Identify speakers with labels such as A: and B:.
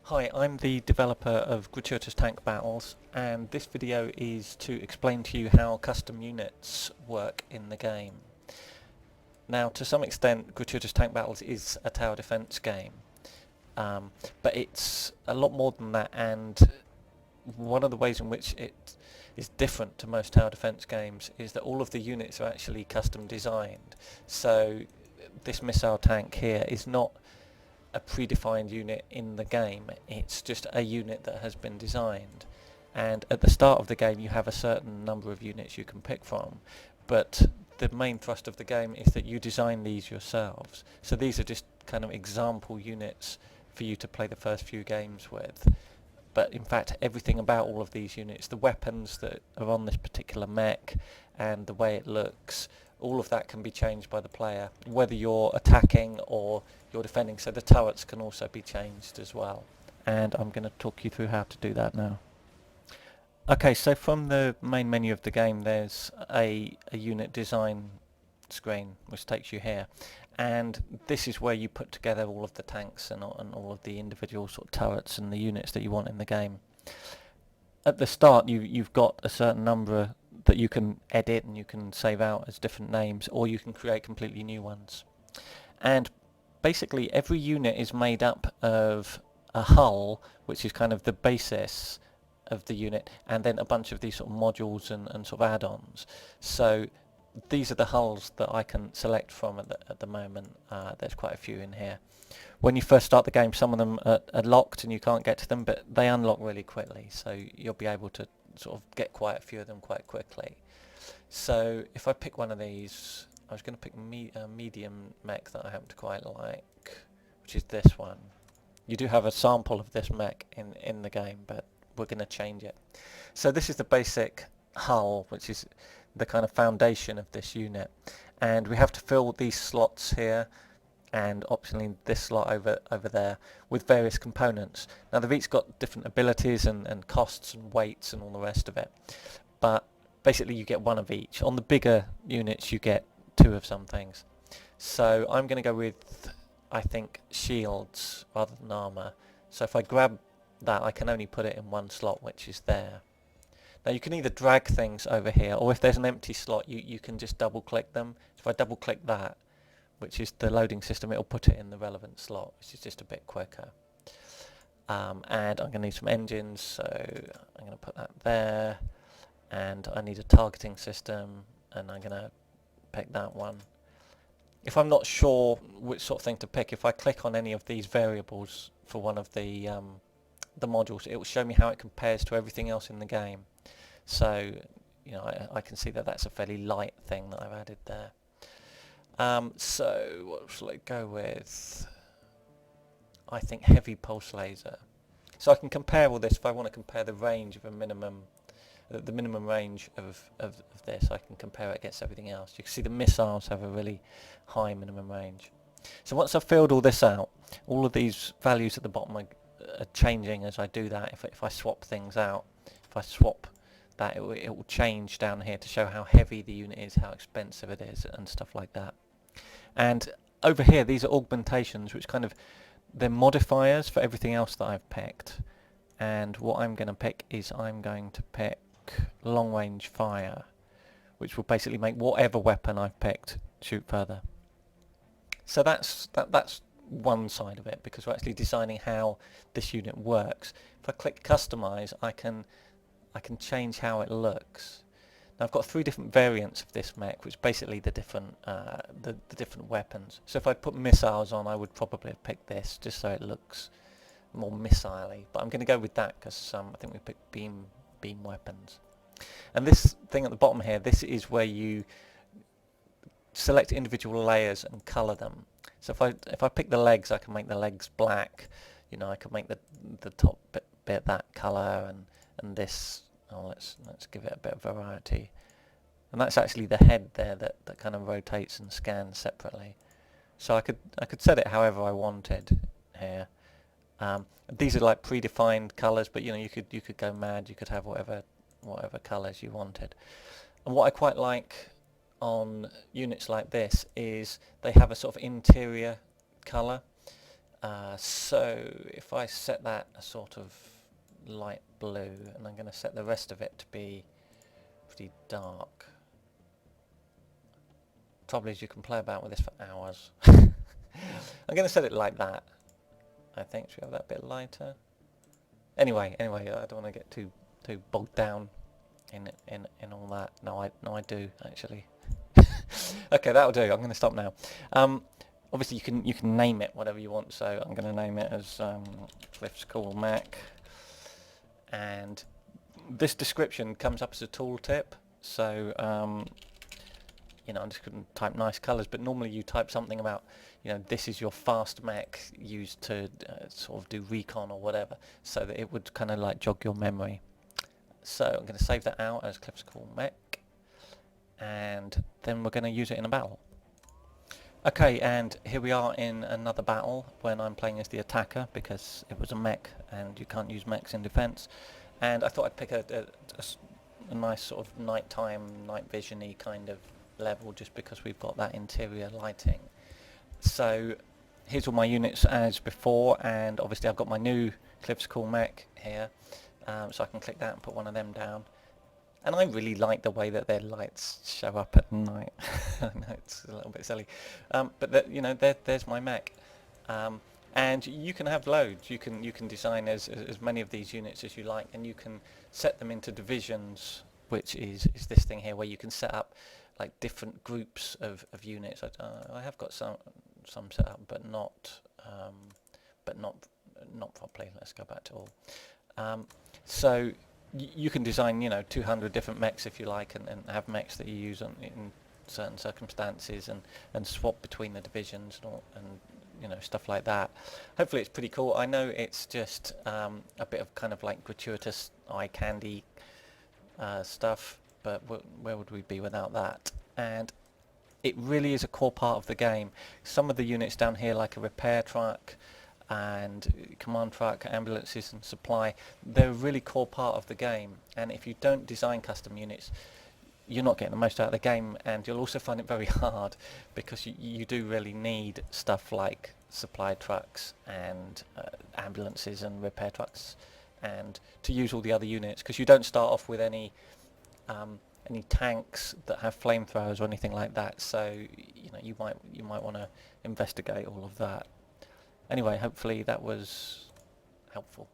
A: Hi, I'm the developer of Gratuitous Tank Battles, and this video is to explain to you how custom units work in the game. Now, to some extent, Gratuitous Tank Battles is a tower defense game, but it's a lot more than that, and one of the ways in which it is different to most tower defense games is that all of the units are actually custom designed. So this missile tank here is not a predefined unit in the game, it's just a unit that has been designed, and at the start of the game you have a certain number of units you can pick from, but the main thrust of the game is that you design these yourselves. So these are just kind of example units for you to play the first few games with, but in fact everything about all of these units, the weapons that are on this particular mech and the way it looks, all of that can be changed by the player, whether you're attacking or you're defending, so the turrets can also be changed as well. And I'm going to talk you through how to do that now. Okay, so from the main menu of the game there's a unit design screen which takes you here, and this is where you put together all of the tanks and all of the individual sort of turrets and the units that you want in the game. At the start you've got a certain number that you can edit and you can save out as different names, or you can create completely new ones. And basically every unit is made up of a hull, which is kind of the basis of the unit, and then a bunch of these sort of modules and sort of add-ons. So these are the hulls that I can select from at the moment. There's quite a few in here. When you first start the game, some of them are locked and you can't get to them, but they unlock really quickly, so you'll be able to sort of get quite a few of them quite quickly. So if I pick one of these, I was going to pick a medium mech that I happen to quite like, which is this one. You do have a sample of this mech in the game, but we're going to change it. So this is the basic hull, which is the kind of foundation of this unit, and we have to fill these slots here and optionally this slot over there with various components. Now they've each got different abilities and costs and weights and all the rest of it, but basically you get one of each. On the bigger units you get two of some things. So I'm going to go with, I think, shields rather than armor. So if I grab that, I can only put it in one slot, which is there. Now you can either drag things over here, or if there's an empty slot you can just double click them. So if I double click that, which is the loading system, it'll put it in the relevant slot, which is just a bit quicker. And I'm going to need some engines, so I'm going to put that there, and I need a targeting system, and I'm going to pick that one. If I'm not sure which sort of thing to pick, if I click on any of these variables for one of the modules, it will show me how it compares to everything else in the game. So you know, I can see that that's a fairly light thing that I've added there. So what shall I go with? I think heavy pulse laser. So I can compare all this if I want to compare the range of a minimum, the minimum range of this. I can compare it against everything else. You can see the missiles have a really high minimum range. So once I've filled all this out, all of these values at the bottom are changing as I do that. If I swap things out, if I swap that, it will change down here to show how heavy the unit is, how expensive it is, and stuff like that. And over here these are augmentations, which kind of, they're modifiers for everything else that I've picked. And what I'm going to pick is I'm going to pick long range fire, which will basically make whatever weapon I've picked shoot further. So that's one side of it, because we're actually designing how this unit works. If I click customize, I can change how it looks. Now I've got three different variants of this mech, which basically the different different weapons. So if I put missiles on, I would probably have picked this just so it looks more missile-y. But I'm going to go with that because I think we picked beam weapons. And this thing at the bottom here, this is where you select individual layers and colour them. So if I pick the legs, I can make the legs black. You know, I can make the top bit that colour, and this. Oh, let's give it a bit of variety. And that's actually the head there that kind of rotates and scans separately. So I could set it however I wanted here. These are like predefined colours, but you know, you could go mad. You could have whatever colours you wanted. And what I quite like on units like this is they have a sort of interior colour. So if I set that a sort of light blue, and I'm going to set the rest of it to be pretty dark. Trouble is you can play about with this for hours. I'm going to set it like that. I think should we have that bit lighter. Anyway, I don't want to get too bogged down in all that. No, I do actually. Okay, that'll do. I'm going to stop now. Obviously, you can name it whatever you want. So I'm going to name it as Cliff's Cool Mac, and this description comes up as a tooltip. So you know, I'm just going to type nice colours, but normally you type something about, you know, this is your fast Mac used to sort of do recon or whatever, so that it would kind of like jog your memory. So I'm going to save that out as Cliff's Cool Mac, and then we're going to use it in a battle. Okay, and here we are in another battle when I'm playing as the attacker, because it was a mech and you can't use mechs in defense. And I thought I'd pick a nice sort of nighttime, night vision-y kind of level, just because we've got that interior lighting. So here's all my units as before, and obviously I've got my new Cliff's Cool Mech here, so I can click that and put one of them down. And I really like the way that their lights show up at night. I know it's a little bit silly, but you know, there's my mech. And you can have loads. You can design as many of these units as you like, and you can set them into divisions, which is this thing here, where you can set up like different groups of units. I have got some set up, but not properly. Let's go back to all. So you can design, you know, 200 different mechs if you like, and have mechs that you use in certain circumstances, and swap between the divisions and you know, stuff like that. Hopefully it's pretty cool. I know it's just a bit of kind of like gratuitous eye candy stuff, but where would we be without that? And it really is a core part of the game. Some of the units down here, like a repair truck and command truck, ambulances and supply, they're a really core part of the game. And if you don't design custom units, you're not getting the most out of the game, and you'll also find it very hard, because you do really need stuff like supply trucks and ambulances and repair trucks, and to use all the other units, because you don't start off with any tanks that have flamethrowers or anything like that. So you know, you might want to investigate all of that. Anyway, hopefully that was helpful.